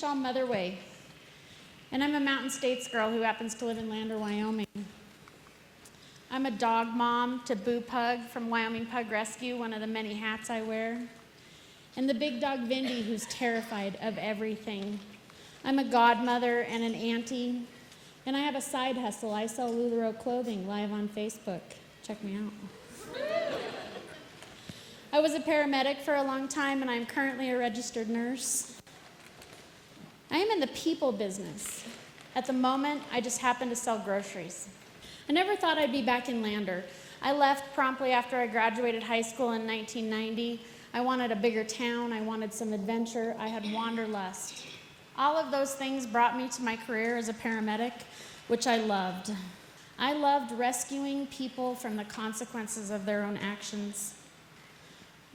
Michelle Motherway, and I'm a Mountain States girl who happens to live in Lander, Wyoming. I'm a dog mom to Boo Pug from Wyoming Pug Rescue, one of the many hats I wear, and the big dog Vindy, who's terrified of everything. I'm a godmother and an auntie, and I have a side hustle. I sell LuLaRoe clothing live on Facebook. Check me out. I was a paramedic for a long time, and I'm currently a registered nurse. I am in the people business. At the moment, I just happen to sell groceries. I never thought I'd be back in Lander. I left promptly after I graduated high school in 1990. I wanted a bigger town. I wanted some adventure. I had wanderlust. All of those things brought me to my career as a paramedic, which I loved. I loved rescuing people from the consequences of their own actions.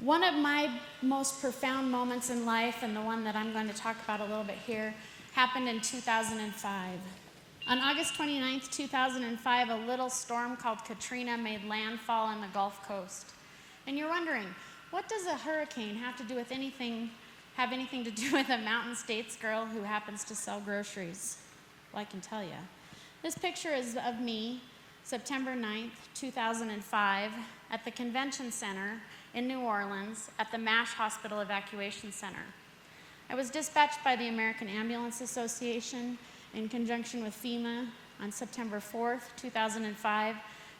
One of my most profound moments in life, and the one that I'm going to talk about a little bit here, happened in 2005. On August 29th, 2005, a little storm called Katrina made landfall on the Gulf Coast. And you're wondering, what does a hurricane have anything to do with a Mountain States girl who happens to sell groceries? Well, I can tell you. This picture is of me, September 9th, 2005, at the Convention Center in New Orleans at the MASH Hospital Evacuation Center. I was dispatched by the American Ambulance Association in conjunction with FEMA on September 4th, 2005,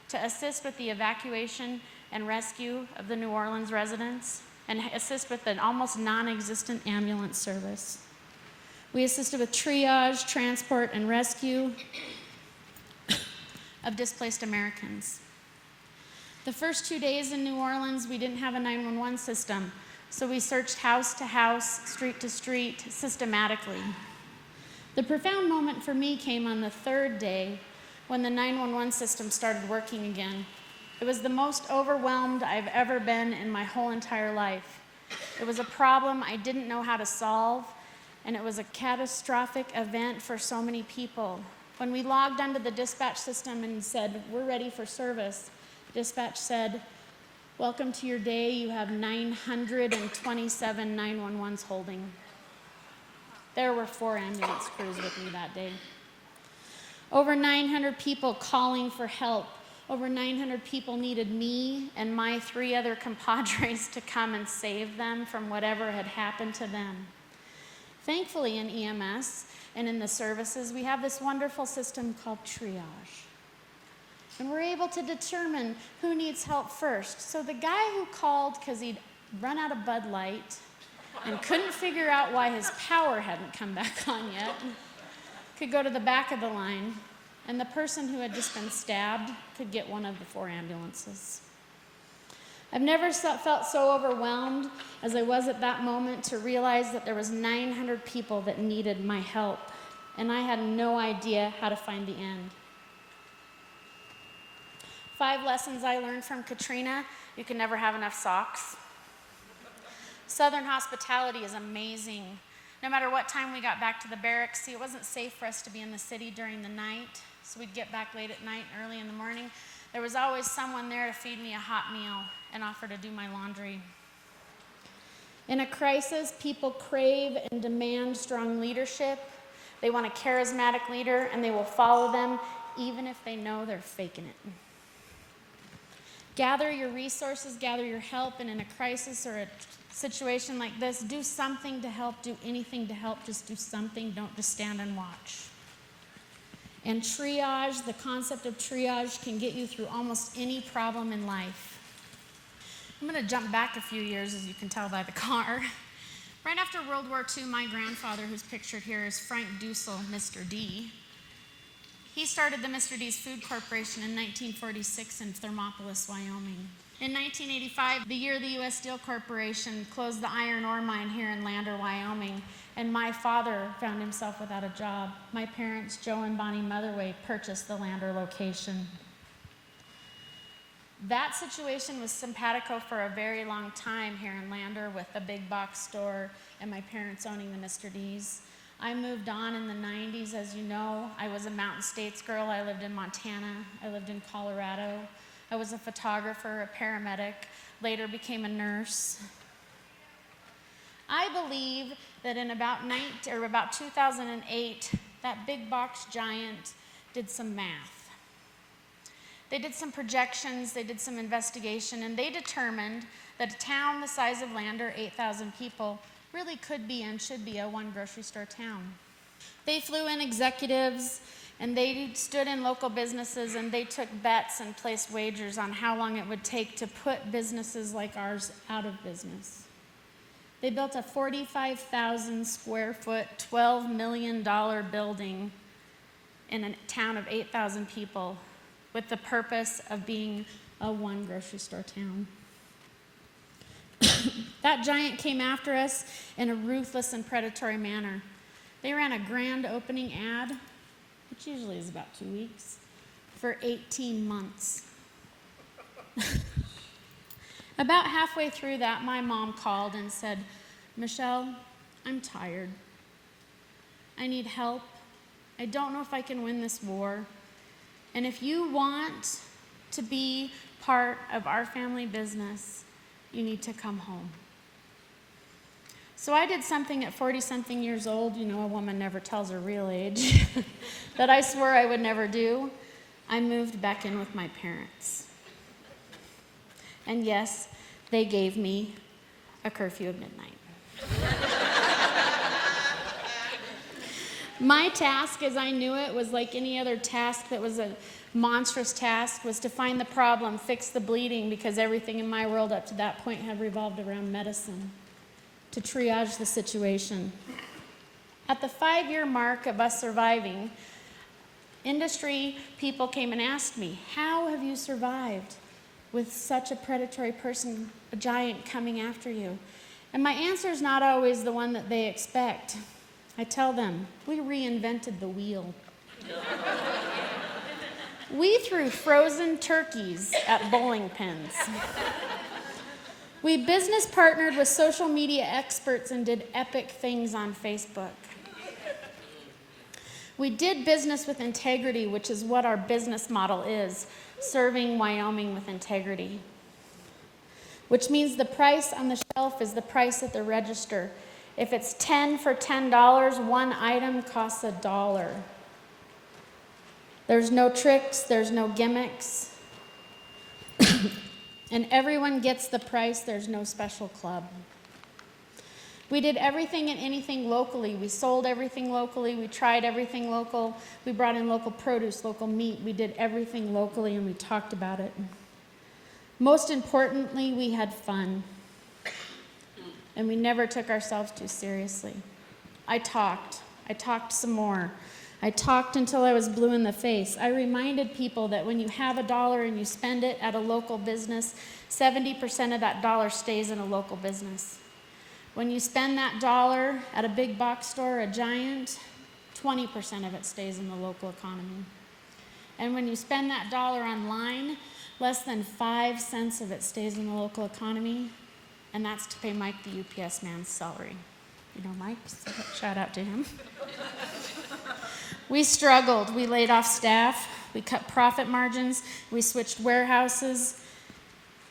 to assist with the evacuation and rescue of the New Orleans residents and assist with an almost non-existent ambulance service. We assisted with triage, transport, and rescue of displaced Americans. The first 2 days in New Orleans, we didn't have a 911 system, so we searched house to house, street to street, systematically. The profound moment for me came on the third day when the 911 system started working again. It was the most overwhelmed I've ever been in my whole entire life. It was a problem I didn't know how to solve, and it was a catastrophic event for so many people. When we logged onto the dispatch system and said, "We're ready for service," dispatch said, "Welcome to your day. You have 927 911s holding." There were 4 ambulance crews with me that day. Over 900 people calling for help. Over 900 people needed me and my 3 other compadres to come and save them from whatever had happened to them. Thankfully, in EMS and in the services, we have this wonderful system called triage. And we're able to determine who needs help first. So the guy who called because he'd run out of Bud Light and couldn't figure out why his power hadn't come back on yet could go to the back of the line, and the person who had just been stabbed could get one of the 4 ambulances. I've never felt so overwhelmed as I was at that moment to realize that there was 900 people that needed my help, and I had no idea how to find the end. 5 lessons I learned from Katrina: you can never have enough socks. Southern hospitality is amazing. No matter what time we got back to the barracks, see, it wasn't safe for us to be in the city during the night, so we'd get back late at night and early in the morning. There was always someone there to feed me a hot meal and offer to do my laundry. In a crisis, people crave and demand strong leadership. They want a charismatic leader, and they will follow them even if they know they're faking it. Gather your resources, gather your help, and in a crisis or a situation like this, do something to help, do anything to help, just do something, don't just stand and watch. And triage, the concept of triage can get you through almost any problem in life. I'm going to jump back a few years, as you can tell by the car. Right after World War II, my grandfather, who's pictured here, is Frank Dussel, Mr.D. He started the Mr.D's Food Corporation in 1946 in Thermopolis, Wyoming. In 1985, the year the U.S. Steel Corporation closed the iron ore mine here in Lander, Wyoming, and my father found himself without a job. My parents, Joe and Bonnie Motherway, purchased the Lander location. That situation was simpatico for a very long time here in Lander, with a big box store and my parents owning the Mr.D's. I moved on in the 90s, as you know. I was a Mountain States girl. I lived in Montana. I lived in Colorado. I was a photographer, a paramedic, later became a nurse. I believe that in about 2008, that big box giant did some math. They did some projections, they did some investigation, and they determined that a town the size of Lander, 8,000 people, really could be and should be a one grocery store town. They flew in executives, and they stood in local businesses, and they took bets and placed wagers on how long it would take to put businesses like ours out of business. They built a 45,000 square foot, $12 million building in a town of 8,000 people with the purpose of being a one grocery store town. That giant came after us in a ruthless and predatory manner. They ran a grand opening ad, which usually is about 2 weeks, for 18 months. About halfway through that, my mom called and said, "Michelle, I'm tired. I need help. I don't know if I can win this war. And if you want to be part of our family business, you need to come home." So I did something at 40-something years old, a woman never tells her real age, that I swore I would never do. I moved back in with my parents. And yes, they gave me a curfew of midnight. My task, as I knew it, was like any other task that was a monstrous task, was to find the problem, fix the bleeding, because everything in my world up to that point had revolved around medicine, to triage the situation. At the 5-year mark of us surviving, industry people came and asked me, "How have you survived with such a predatory person, a giant, coming after you?" And my answer is not always the one that they expect. I tell them, we reinvented the wheel. We threw frozen turkeys at bowling pins. We business partnered with social media experts and did epic things on Facebook. We did business with integrity, which is what our business model is, serving Wyoming with integrity. Which means the price on the shelf is the price at the register. If it's 10 for $10, one item costs $1. There's no tricks, there's no gimmicks. And everyone gets the price, there's no special club. We did everything and anything locally. We sold everything locally, we tried everything local, we brought in local produce, local meat, we did everything locally, and we talked about it. Most importantly, we had fun. And we never took ourselves too seriously. I talked some more. I talked until I was blue in the face. I reminded people that when you have $1 and you spend it at a local business, 70% of that dollar stays in a local business. When you spend that $1 at a big box store, a giant, 20% of it stays in the local economy. And when you spend that $1 online, less than 5 cents of it stays in the local economy, and that's to pay Mike, the UPS man's salary. You know Mike, so shout out to him. We struggled. We laid off staff. We cut profit margins. We switched warehouses.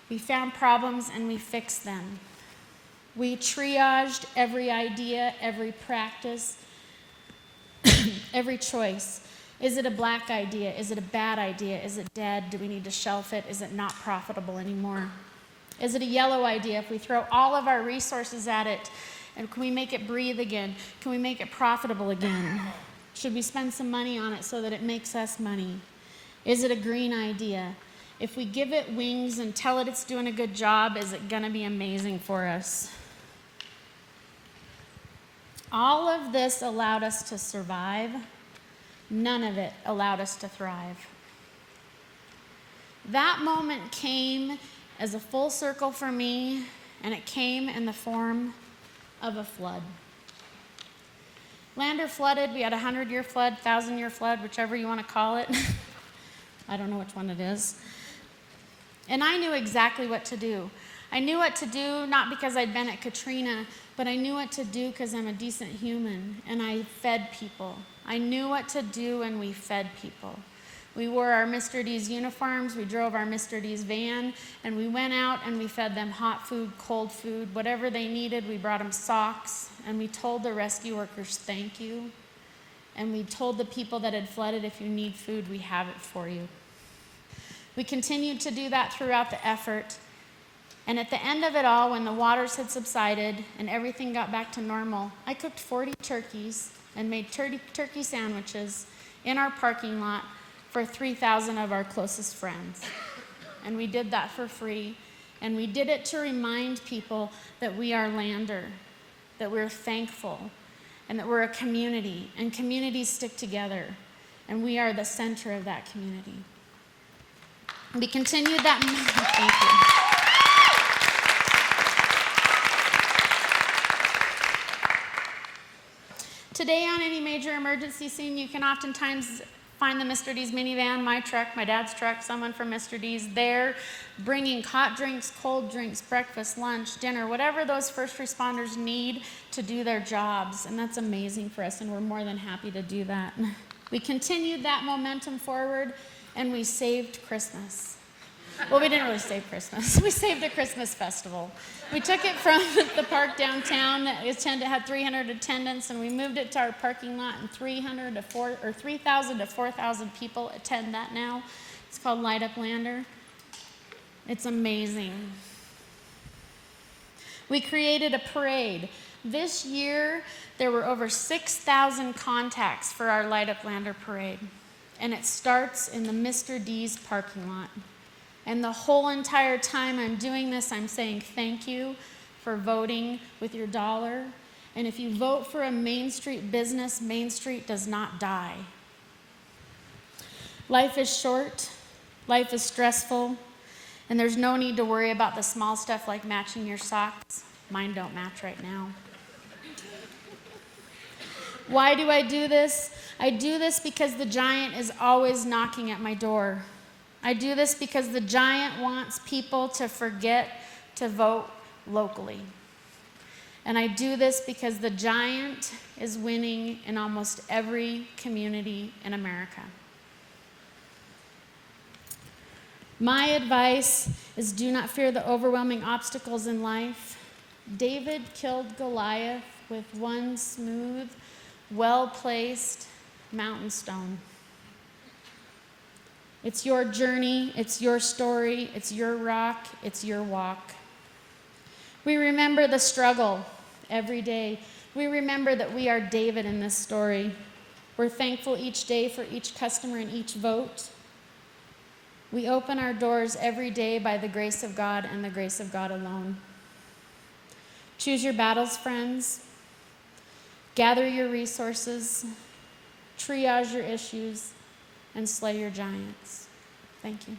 We found problems and we fixed them. We triaged every idea, every practice, every choice. Is it a black idea? Is it a bad idea? Is it dead? Do we need to shelf it? Is it not profitable anymore? Is it a yellow idea? If we throw all of our resources at it, and can we make it breathe again? Can we make it profitable again? Should we spend some money on it so that it makes us money? Is it a green idea? If we give it wings and tell it it's doing a good job, is it going to be amazing for us? All of this allowed us to survive. None of it allowed us to thrive. That moment came as a full circle for me, and it came in the form of a flood. Lander flooded. We had a 100-year flood, 1,000-year flood, whichever you want to call it. I don't know which one it is. And I knew exactly what to do. I knew what to do, not because I'd been at Katrina, but I knew what to do because I'm a decent human, and I fed people. I knew what to do, and we fed people. We wore our Mr.D's uniforms, we drove our Mr.D's van, and we went out and we fed them hot food, cold food, whatever they needed. We brought them socks, and we told the rescue workers, thank you. And we told the people that had flooded, if you need food, we have it for you. We continued to do that throughout the effort. And at the end of it all, when the waters had subsided and everything got back to normal, I cooked 40 turkeys and made turkey sandwiches in our parking lot for 3,000 of our closest friends. And we did that for free. And we did it to remind people that we are Lander, that we're thankful, and that we're a community. And communities stick together. And we are the center of that community. We continued that. Thank you. Today, on any major emergency scene, you can oftentimes find the Mr.D's minivan, my truck, my dad's truck, someone from Mr.D's there, bringing hot drinks, cold drinks, breakfast, lunch, dinner, whatever those first responders need to do their jobs. And that's amazing for us, and we're more than happy to do that. We continued that momentum forward, and we saved Christmas. Well, we didn't really save Christmas. We saved a Christmas festival. We took it from the park downtown that had 300 attendants, and we moved it to our parking lot, and 3,000 to 4,000 people attend that now. It's called Light Up Lander. It's amazing. We created a parade. This year, there were over 6,000 contacts for our Light Up Lander parade, and it starts in the Mr.D's parking lot. And the whole entire time I'm doing this, I'm saying thank you for voting with your dollar. And if you vote for a Main Street business, Main Street does not die. Life is short, life is stressful, and there's no need to worry about the small stuff like matching your socks. Mine don't match right now. Why do I do this? I do this because the giant is always knocking at my door. I do this because the giant wants people to forget to vote locally. And I do this because the giant is winning in almost every community in America. My advice is do not fear the overwhelming obstacles in life. David killed Goliath with one smooth, well-placed mountain stone. It's your journey, it's your story, it's your rock, it's your walk. We remember the struggle every day. We remember that we are David in this story. We're thankful each day for each customer and each vote. We open our doors every day by the grace of God and the grace of God alone. Choose your battles, friends. Gather your resources. Triage your issues. And slay your giants. Thank you.